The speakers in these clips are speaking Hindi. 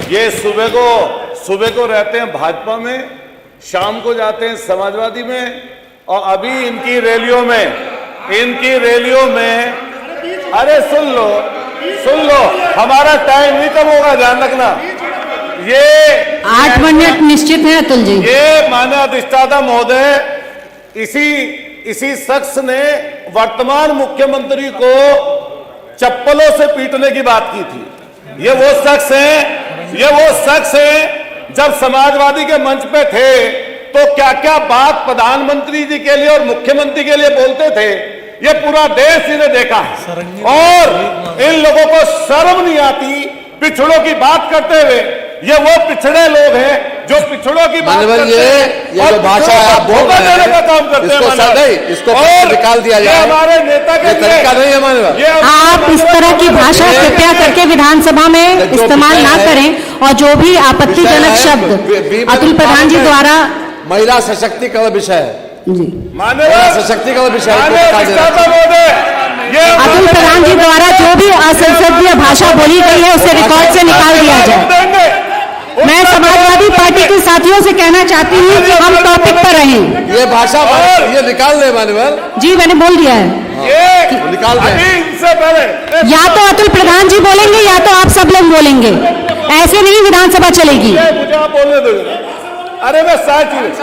ये सुबह को रहते हैं भाजपा में, शाम को जाते हैं समाजवादी में, और अभी इनकी रैलियों में अरे सुन लो, हमारा टाइम नहीं कम होगा, ध्यान रखना। ये 8 मिनट निश्चित है अतुल जी। ये माननीय अधिष्ठाता महोदय, इसी शख्स ने वर्तमान मुख्यमंत्री को चप्पलों से पीटने की बात की थी। ये वो शख्स है जब समाजवादी के मंच पे थे तो क्या क्या बात प्रधानमंत्री जी के लिए और मुख्यमंत्री के लिए बोलते थे, ये पूरा देश इन्हें देखा है। और इन लोगों को शर्म नहीं आती पिछड़ों की बात करते हुए। ये वो पिछड़े लोग हैं जो पिछड़ों की बात करते हैं, ये जो भाषा है आप बोल रहे हैं, का काम करते हैं। इसको निकाल दिया जाए। हमारे नेता के तरीका नहीं है मानव। आप इस तरह की भाषा कृपया करके विधानसभा में इस्तेमाल ना करें, और जो भी आपत्तिजनक शब्द अतुल प्रधान जी द्वारा महिला सशक्तिकरण विषय है जी, महिला सशक्तिकरण विषय अतुल प्रधान जी द्वारा जो भी असंसदीय भाषा बोली गई है उसे रिकॉर्ड से निकाल दिया जाए। मैं समाजवादी पार्टी के साथियों से कहना चाहती हूँ कि हम टॉपिक पर रहें। ये भाषा ये निकाल दे मानव जी, मैंने बोल दिया है। निकाल दे। या तो अतुल प्रधान जी बोलेंगे या तो आप सब लोग बोलेंगे, ऐसे नहीं विधानसभा चलेगी। अरे मैं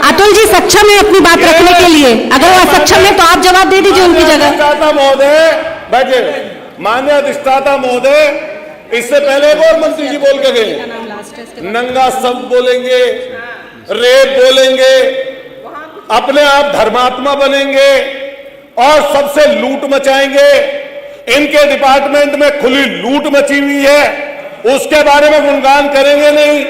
अतुल जी सक्षम है अपनी बात रखने के लिए, अगर वो असक्षम है तो आप जवाब दे दीजिए उनकी जगह। महोदय बैठे, माननीय अधिष्ठाता महोदय, इससे पहले एक और मंत्री जी बोल के गए, नंगा शब्द बोलेंगे, रेप बोलेंगे, अपने आप धर्मात्मा बनेंगे और सबसे लूट मचाएंगे। इनके डिपार्टमेंट में खुली लूट मची हुई है, उसके बारे में गुणगान करेंगे नहीं।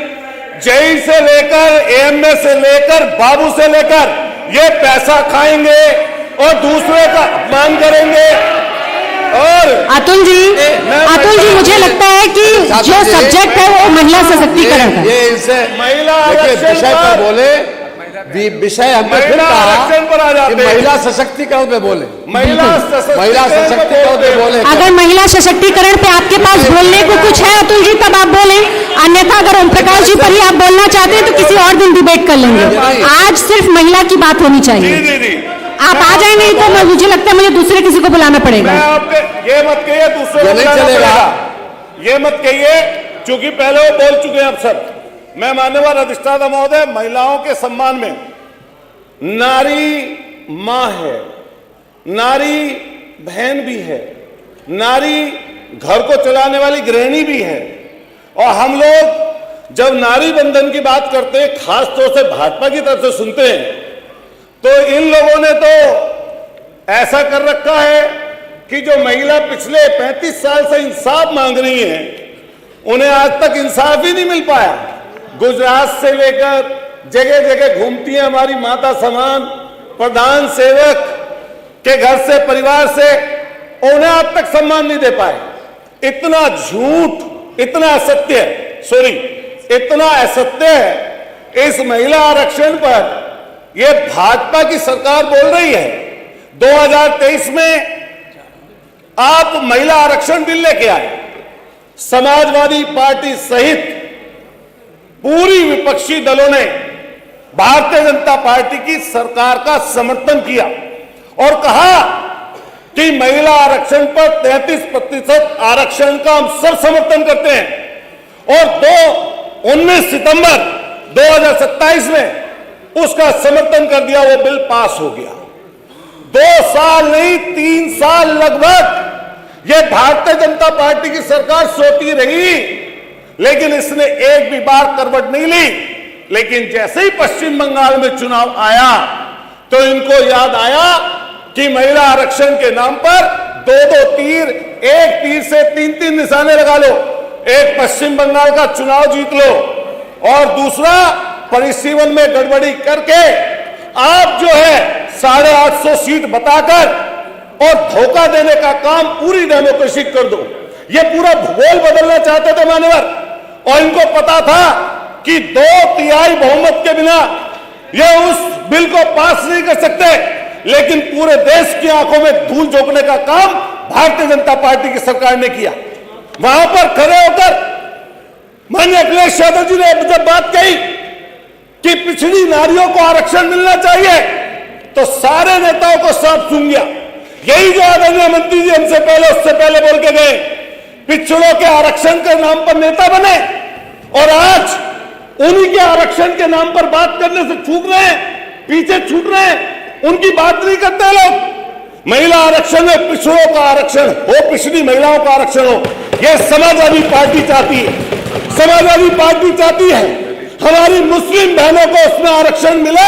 जेई से लेकर एएमए से लेकर बाबू से लेकर ये पैसा खाएंगे और दूसरे का अपमान करेंगे। और अतुल जी मुझे लगता है कि जो सब्जेक्ट है वो महिला सशक्तिकरण का। ये इनसे महिला विषय पर बोले, विषय हमने फिर कहा कि महिला सशक्तिकरण पे बोले, महिला सशक्तिकरण पे बोले। अगर महिला सशक्तिकरण पे आपके पास बोलने को कुछ है अतुल जी तब आप बोलें, अन्यथा अगर ओम प्रकाश जी पर ही आप बोलना चाहते हैं तो किसी और दिन डिबेट कर लेंगे। आज सिर्फ महिला की बात होनी चाहिए। आप आ जाए, नहीं तो मुझे लगता है मुझे दूसरे किसी को बुलाना पड़ेगा। ये मत कहिए दूसरे को बुलाना पड़ेगा, ये मत कहिए, क्योंकि पहले वो बोल चुके हैं। अब सब मैं मान्यवर अधिष्ठाता महोदय, महिलाओं के सम्मान में नारी मां है, नारी बहन भी है, नारी घर को चलाने वाली गृहिणी भी है। और हम लोग जब नारी बंधन की बात करते हैं, खास तौर से भाजपा की तरफ से सुनते हैं, तो इन लोगों ने तो ऐसा कर रखा है कि जो महिला पिछले 35 साल से इंसाफ मांग रही हैं, उन्हें आज तक इंसाफ ही नहीं मिल पाया। गुजरात से लेकर जगह जगह घूमती है हमारी माता समान, प्रधान सेवक के घर से, परिवार से, उन्हें आज तक सम्मान नहीं दे पाए। इतना झूठ, इतना असत्य, इतना असत्य है इस महिला आरक्षण पर। यह भाजपा की सरकार बोल रही है 2023 में आप महिला आरक्षण बिल लेके आए, समाजवादी पार्टी सहित पूरी विपक्षी दलों ने भारतीय जनता पार्टी की सरकार का समर्थन किया और कहा कि महिला आरक्षण पर 33% आरक्षण का हम सब समर्थन करते हैं। और 19 सितंबर 2027 में उसका समर्थन कर दिया, वो बिल पास हो गया। 2 साल नहीं 3 साल लगभग ये भारतीय जनता पार्टी की सरकार सोती रही, लेकिन इसने एक भी बार करवट नहीं ली। लेकिन जैसे ही पश्चिम बंगाल में चुनाव आया तो इनको याद आया कि महिला आरक्षण के नाम पर 2-2 तीर, एक तीर से 3-3 निशाने लगा लो। एक पश्चिम बंगाल का चुनाव जीत लो और दूसरा परिसीमन में गड़बड़ी करके आप जो है 850 सीट बताकर और धोखा देने का काम पूरी डेमोक्रेसी कर दो। ये पूरा भूगोल बदलना चाहते थे मान्यवर, और इनको पता था कि 2/3 बहुमत के बिना ये उस बिल को पास नहीं कर सकते। लेकिन पूरे देश की आंखों में धूल झोंकने का काम भारतीय जनता पार्टी की सरकार ने किया। वहां पर खड़े होकर माननीय अखिलेश यादव जी ने जब बात कही कि पिछड़ी नारियों को आरक्षण मिलना चाहिए, तो सारे नेताओं को साफ सुन गया। यही जो आदरणीय मंत्री जी हमसे पहले उससे पहले बोल के गए, पिछड़ों के आरक्षण के नाम पर नेता बने और आज उन्हीं के आरक्षण के नाम पर बात करने से चूक रहे हैं, पीछे छूट रहे हैं, उनकी बात नहीं करते लोग। महिला आरक्षण में पिछड़ों का आरक्षण हो, पिछड़ी महिलाओं का आरक्षण हो, यह समाजवादी पार्टी चाहती है। समाजवादी पार्टी चाहती है हमारी मुस्लिम बहनों को उसमें आरक्षण मिले,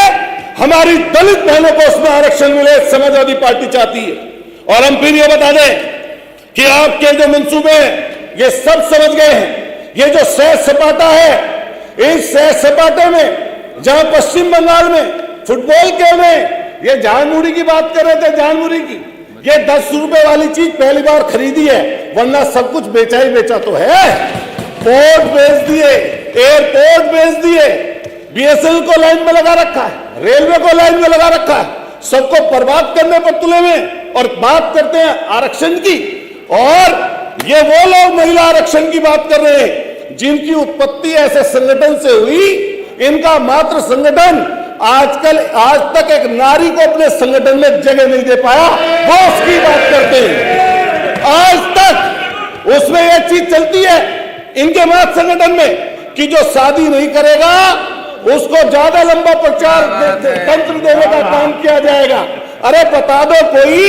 हमारी दलित बहनों को उसमें आरक्षण मिले, समाजवादी पार्टी चाहती है। और हम फिर ये बता दें कि आपके जो मंसूबे ये सब समझ गए हैं। ये जो सैर सपाटा है, इस सैर सपाटे में जहां पश्चिम बंगाल में फुटबॉल के में ये जानमुड़ी की बात कर रहे थे, जानमुड़ी की, ये 10 रुपए वाली चीज पहली बार खरीदी है, वरना सब कुछ बेचा ही बेचा तो है। पोर्ट बेच दिए, एयरपोर्ट बेच दिए, बीएसएनएल को लाइन में लगा रखा है, रेलवे को लाइन में लगा रखा है, सबको बर्बाद करने पर तुले में। और बात करते हैं आरक्षण की, और ये वो लोग महिला आरक्षण की बात कर रहे हैं जिनकी उत्पत्ति ऐसे संगठन से हुई। इनका मात्र संगठन आज तक एक नारी को अपने संगठन में जगह नहीं दे पाया, वो उसकी बात करते हैं। आज तक उसमें यह चीज चलती है इनके मात संगठन में कि जो शादी नहीं करेगा उसको ज्यादा लंबा प्रचार तंत्र देने का काम किया जाएगा। अरे बता दो कोई,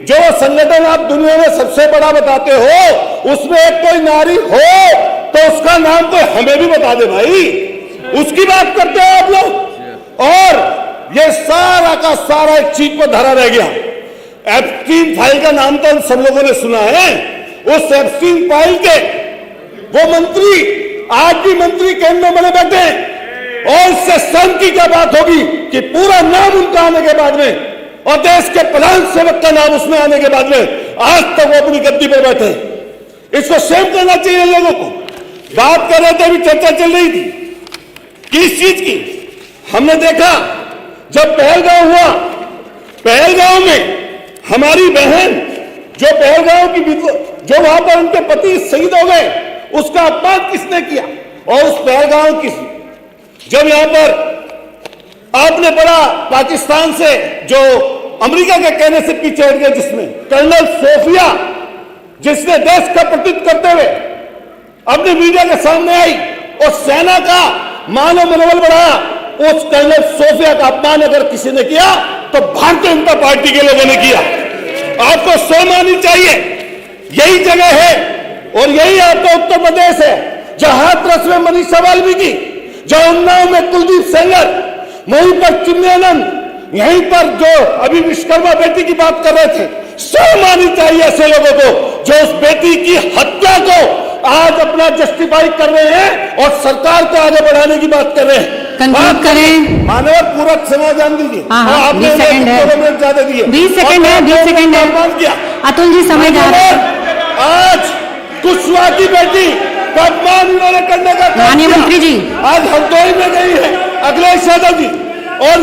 जो संगठन आप दुनिया में सबसे बड़ा बताते हो उसमें एक कोई नारी हो तो उसका नाम तो हमें भी बता दे भाई, उसकी बात करते हो आप लोग। और ये सारा का सारा एक चीज पर धरा रह गया। एप्स्टीन फाइल का नाम तो हम सब लोगों ने सुना है। उस एप्स्टीन फाइल के वो मंत्री आज भी मंत्री केंद्र में बैठे हैं, और इससे शर्म की क्या बात होगी कि पूरा नाम उनका आने के बाद में और देश के प्रधान सेवक का नाम उसमें आने के बाद में आज तक वो अपनी गद्दी पर बैठे। इसको शेम करना चाहिए लोगों को। बात कर रहे थे, अभी चर्चा चल रही थी किस चीज की। हमने देखा जब पहलगांव हुआ, पहलगांव में हमारी बहन जो पहलगांव की जो वहां पर उनके पति शहीद हो गए, उसका अपमान किसने किया। और उस पहलगांव की जब यहां पर आपने पढ़ा पाकिस्तान से जो अमेरिका के कहने से पीछे हट गए, जिसमें कर्नल सोफिया जिसने देश का प्रतिनिधित्व करते हुए अपने मीडिया के सामने आई और सेना का मानव मनोबल बढ़ाया, उस कर्नल सोफिया का अपमान अगर किसी ने किया तो भारतीय जनता पार्टी के लोगों ने किया। आपको शर्म आनी चाहिए। यही जगह है और यही आपका उत्तर प्रदेश है जहां हाथरस में मनीषा वाल्मीकि, जहां उन्नाव में कुलदीप सेंगर, वहीं पर चिन्मयानंद, यहीं पर जो अभी विश्वकर्मा बेटी की बात कर रहे थे। शर्म आनी चाहिए ऐसे लोगों को जो उस बेटी की हत्या को आज अपना जस्टिफाई कर रहे हैं और सरकार को आगे बढ़ाने की बात कर रहे हैं। कंक्लूड करें। मानव पूरा समाधान दीजिए। आपने 20 सेकंड है, ज्यादा दिए, 20 सेकंड है, 20 सेकंड है। अतुल जी समय जा रहा है। आज कुशवाहा की बेटी का अपमान इन्होंने करने का माननीय मंत्री जी, आज हरदोई में गई है अखिलेश यादव जी, और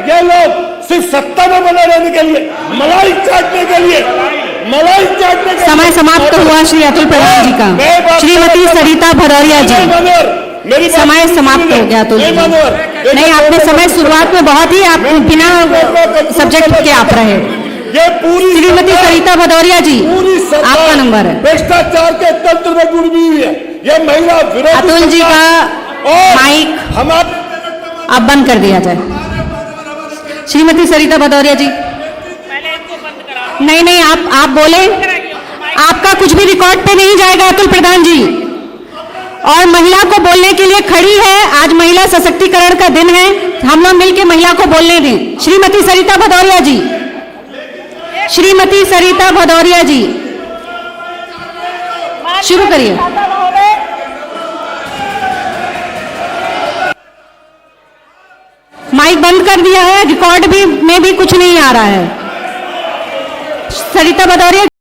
ये लोग सिर्फ सत्ता में बने रहने के लिए, मलाई चाटने के लिए, मलाई चाटने के समय समाप्त हुआ श्री अतुल प्रधान जी का। श्रीमती सरिता भदौरिया जी, समय समाप्त हो गया अतुल जी। नहीं, आपने समय शुरुआत में बहुत ही आप बिना सब्जेक्ट के आप रहे। ये पूरी श्रीमती सरिता भदौरिया जी, आपका नंबर है। भ्रष्टाचार के तंत्र में जुड़ी हुई है ये महिला विरोधी। अतुल जी का माइक हमारे अब बंद कर दिया जाए। श्रीमती सरिता भदौरिया जी, नहीं, आप बोले, आपका कुछ भी रिकॉर्ड पे नहीं जाएगा अतुल प्रधान जी। और महिला को बोलने के लिए खड़ी है, आज महिला सशक्तिकरण का दिन है, हम लोग मिलकर महिला को बोलने दें। श्रीमती सरिता भदौरिया जी, श्रीमती सरिता भदौरिया जी, शुरू करिए। माइक बंद कर दिया है, रिकॉर्ड में भी कुछ नहीं आ रहा है। सरिता भदौरिया